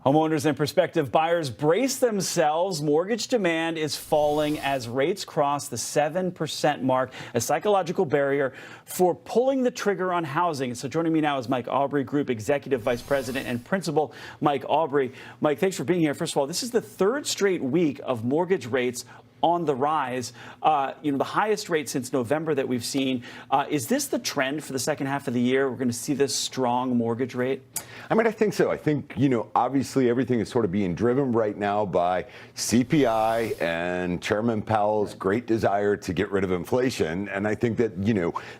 Homeowners and prospective buyers brace themselves. Mortgage demand is falling as rates cross the 7% mark, a psychological barrier for pulling the trigger on housing. So joining me now is Mike Aubrey, Group Executive Vice President and Principal. Mike Aubrey. Mike, thanks for being here. First of all, this is the third straight week of mortgage rates on the rise, the highest rate since November that we've seen. Is this the trend for the second half of the year? We're going to see this strong mortgage rate? I mean, I think so. I think, obviously everything is sort of being driven right now by CPI and Chairman Powell's great desire to get rid of inflation. And I think that,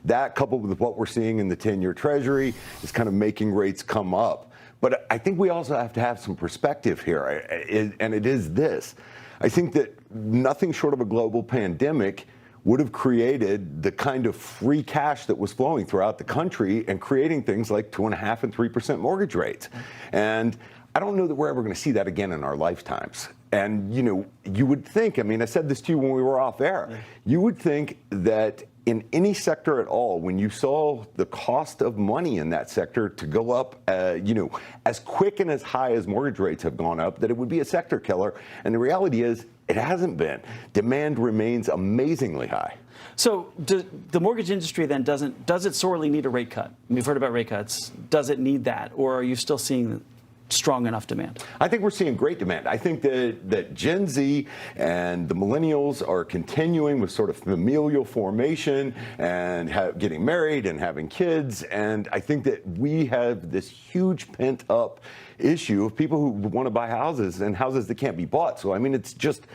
that coupled with what we're seeing in the 10-year Treasury is kind of making rates come up. But I think we also have to have some perspective here, and it is this. I think that nothing short of a global pandemic would have created the kind of free cash that was flowing throughout the country and creating things like 2.5% and 3% mortgage rates. And I don't know that we're ever going to see that again in our lifetimes. And, you would think, I said this to you when we were off air, you would think that in any sector at all, when you saw the cost of money in that sector to go up, as quick and as high as mortgage rates have gone up, that it would be a sector killer. And the reality is, it hasn't been. Demand remains amazingly high. So the mortgage industry then does it sorely need a rate cut? We've heard about rate cuts. Does it need that? Or are you still seeing strong enough demand? I think we're seeing great demand. I think that Gen Z and the millennials are continuing with sort of familial formation and getting married and having kids. And I think that we have this huge pent up issue of people who want to buy houses and houses that can't be bought. So, it's just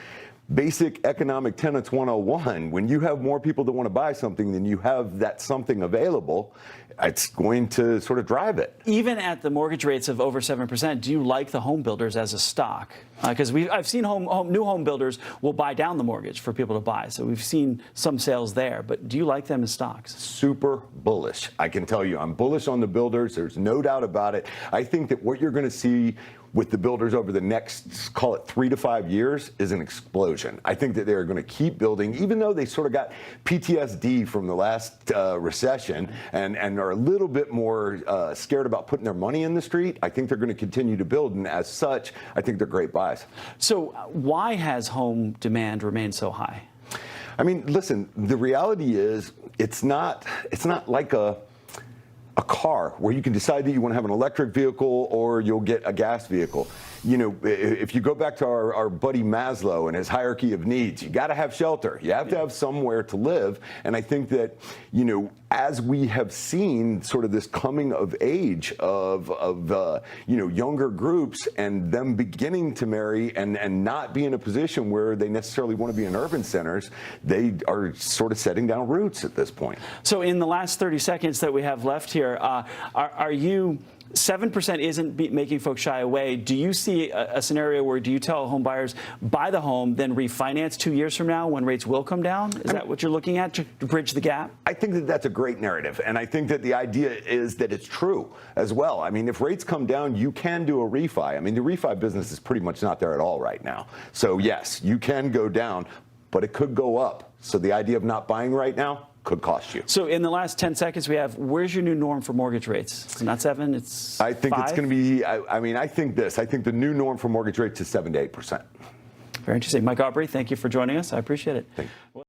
basic economic tenets 101. When you have more people that want to buy something than you have that something available, it's going to sort of drive it. Even at the mortgage rates of over 7%, do you like the home builders as a stock? Because I've seen new home builders will buy down the mortgage for people to buy. So we've seen some sales there. But do you like them as stocks? Super bullish. I can tell you, I'm bullish on the builders. There's no doubt about it. I think that what you're going to see with the builders over the next, call it 3 to 5 years, is an explosion. I think that they're going to keep building, even though they sort of got PTSD from the last recession and are a little bit more scared about putting their money in the street. I think they're going to continue to build, and as such, I think they're great buys. So why has home demand remained so high? Listen, the reality is it's not like a car where you can decide that you want to have an electric vehicle or you'll get a gas vehicle. If you go back to our buddy Maslow and his hierarchy of needs, you got to have shelter. You have to have somewhere to live. And I think that, as we have seen sort of this coming of age of younger groups and them beginning to marry and not be in a position where they necessarily want to be in urban centers, they are sort of setting down roots at this point. So in the last 30 seconds that we have left here, are you 7% isn't making folks shy away? Do you see a scenario where do you tell home buyers buy the home, then refinance 2 years from now when rates will come down? Is that what you're looking at to bridge the gap? I think that that's a great narrative, and I think that the idea is that it's true as well. If rates come down, you can do a refi. The refi business is pretty much not there at all right now. So yes, you can go down, but it could go up. So the idea of not buying right now could cost you. So in the last 10 seconds we have, where's your new norm for mortgage rates? It's not 7, it's I think 5? It's going to be, I think the new norm for mortgage rates is 7 to 8%. Very interesting. Mike Aubrey, thank you for joining us. I appreciate it. Thank you.